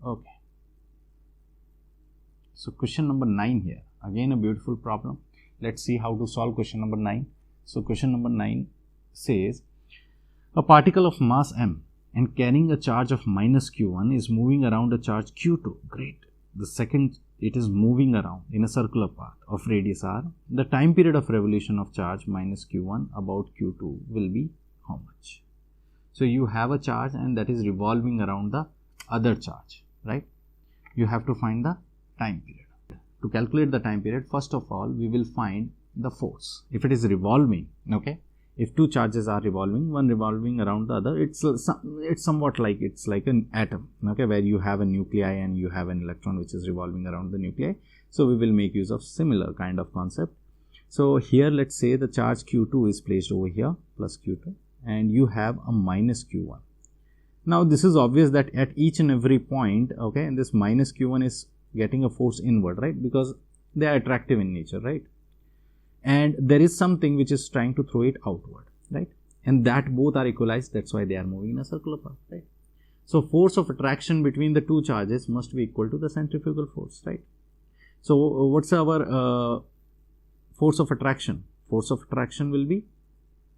Okay. So question number 9 here, again a beautiful problem. Let's see how to solve question number 9. So question number 9 says, a particle of mass m and carrying a charge of minus q1 is moving around a charge q2. Great. The second it is moving around in a circular path of radius r. The time period of revolution of charge minus q1 about q2 will be how much? So you have a charge and that is revolving around the other charge, right? You have to find the time period. To calculate the time period, first of all, we will find the force. If it is revolving, okay, if two charges are revolving, one revolving around the other, it's somewhat like, it's like an atom, okay, where you have a nuclei and you have an electron which is revolving around the nuclei. So we will make use of similar kind of concept. So here, let's say the charge q2 is placed over here, plus q2, and you have a minus q1. Now this is obvious that at each and every point, okay, and this minus q1 is getting a force inward, right, because they are attractive in nature, right, and there is something which is trying to throw it outward, right, and that both are equalized, that's why they are moving in a circular path, right. So force of attraction between the two charges must be equal to the centrifugal force, right. So what's our force of attraction? Force of attraction will be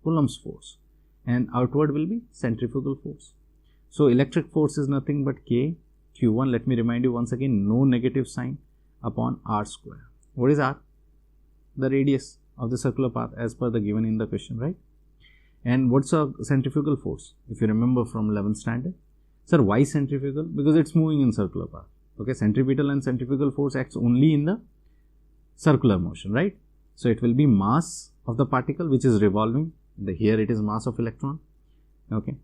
Coulomb's force and outward will be centrifugal force. So electric force is nothing but k q1, let me remind you once again, no negative sign, upon r square. What is r? The radius of the circular path as per the given in the question, right? And what's a centrifugal force? If you remember from 11th standard. Sir, why centrifugal? Because it's moving in circular path. Okay, centripetal and centrifugal force acts only in the circular motion, right? So it will be mass of the particle which is revolving. Here it is mass of electron. Okay.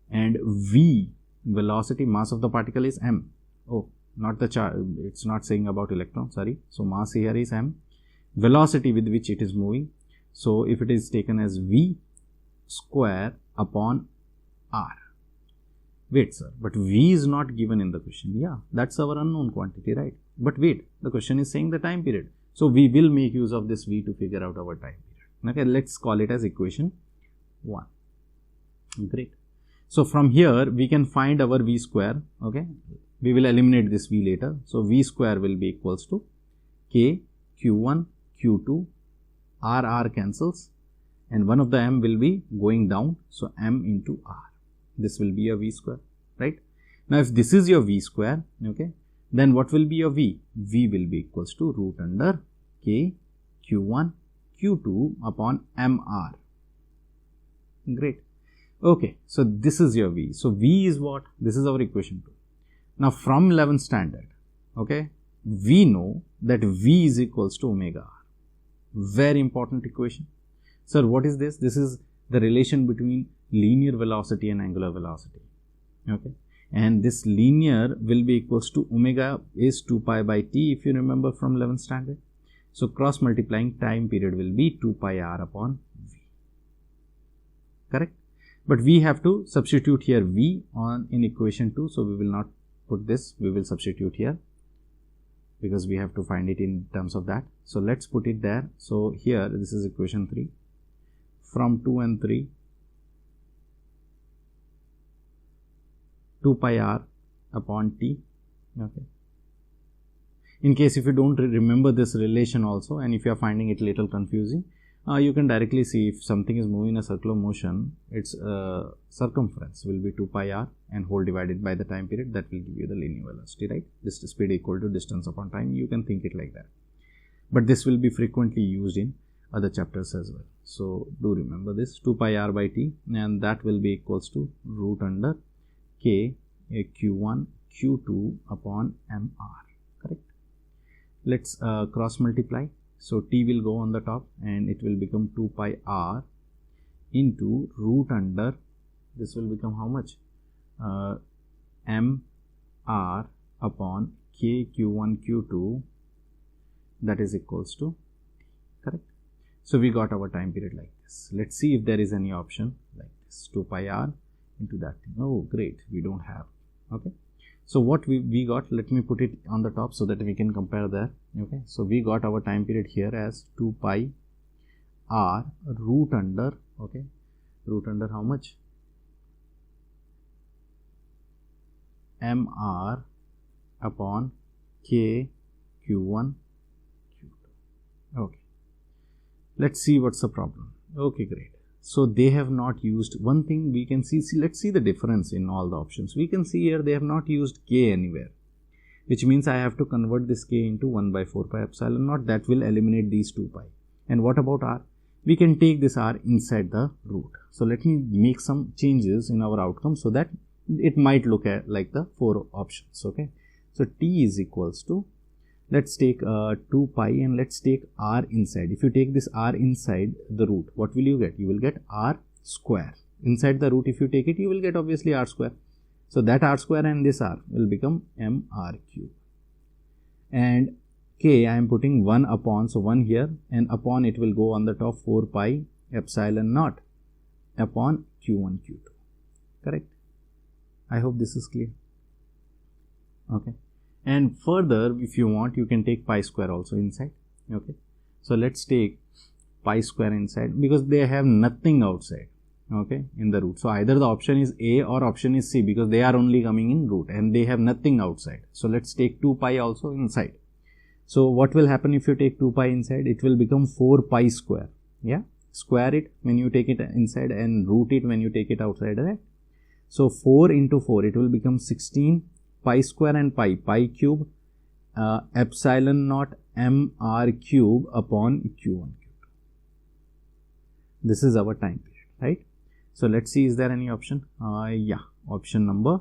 And v, velocity, mass of the particle is m. Oh, not the charge, it's not saying about electron, sorry. So mass here is m, velocity with which it is moving. So if it is taken as v square upon r. Wait, sir, but v is not given in the question. Yeah, that's our unknown quantity, right? But wait, the question is saying the time period. So we will make use of this v to figure out our time period. Okay, let's call it as equation 1. Great. So from here we can find our v square. Okay, we will eliminate this v later. So v square will be equals to k q1 q2 r cancels, and one of the m will be going down. So m into r. This will be a v square, right? Now if this is your v square, okay, then what will be your v? V will be equals to root under k q1 q2 upon mr. Great. Okay, so this is your v. So v is what? This is our equation 2. Now from 11th standard, okay, we know that v is equals to omega r. Very important equation. Sir, what is this? This is the relation between linear velocity and angular velocity. Okay, and this linear will be equals to omega is 2 pi by t, if you remember from 11th standard. So cross multiplying time period will be 2 pi r upon v. Correct? But we have to substitute here v on in equation 2. So we will not put this, we will substitute here because we have to find it in terms of that. So let's put it there. So here this is equation 3. From 2 and 3, 2 pi r upon t. Okay. In case if you don't remember this relation also, and if you are finding it little confusing, you can directly see if something is moving in a circular motion, its circumference will be 2 pi r and whole divided by the time period. That will give you the linear velocity, right? This speed equal to distance upon time. You can think it like that. But this will be frequently used in other chapters as well. So do remember this 2 pi r by t, and that will be equals to root under k q1 q2 upon mr. Correct? Let's cross multiply. So t will go on the top and it will become 2 pi r into root under, this will become how much? mr upon k q1 q2, that is equals to, correct? So we got our time period like this. Let's see if there is any option like this, 2 pi r into that thing. Oh great, we don't have. Okay, so what we got, let me put it on the top so that we can compare there. Okay, so we got our time period here as 2 pi r root under, okay, root under how much? mr upon k q1 q2. Okay, let's see what's the problem. Okay, great. So they have not used one thing. We can see let's see the difference in all the options. We can see here they have not used k anywhere, which means I have to convert this k into 1 by 4 pi epsilon naught. That will eliminate these 2 pi. And what about r? We can take this r inside the root. So let me make some changes in our outcome so that it might look like the 4 options. Okay, so t is equals to, let's take 2 pi and let's take r inside. If you take this r inside the root, what will you get? You will get r square. Inside the root, if you take it, you will get obviously r square. So that r square and this r will become mr cube. And k, I am putting 1 upon, so 1 here, and upon it will go on the top 4 pi epsilon naught upon q1 q2. Correct? I hope this is clear. Okay. And further, if you want, you can take pi square also inside. Okay. So let's take pi square inside because they have nothing outside. Okay, in the root. So either the option is A or option is C because they are only coming in root and they have nothing outside. So let's take 2 pi also inside. So what will happen if you take 2 pi inside? It will become 4 pi square. Yeah, square it when you take it inside and root it when you take it outside, right? So 4 into 4, it will become 16 pi square and pi cube epsilon naught mr cube upon q1 q2. This is our time period, right? So let's see, is there any option? Yeah, option number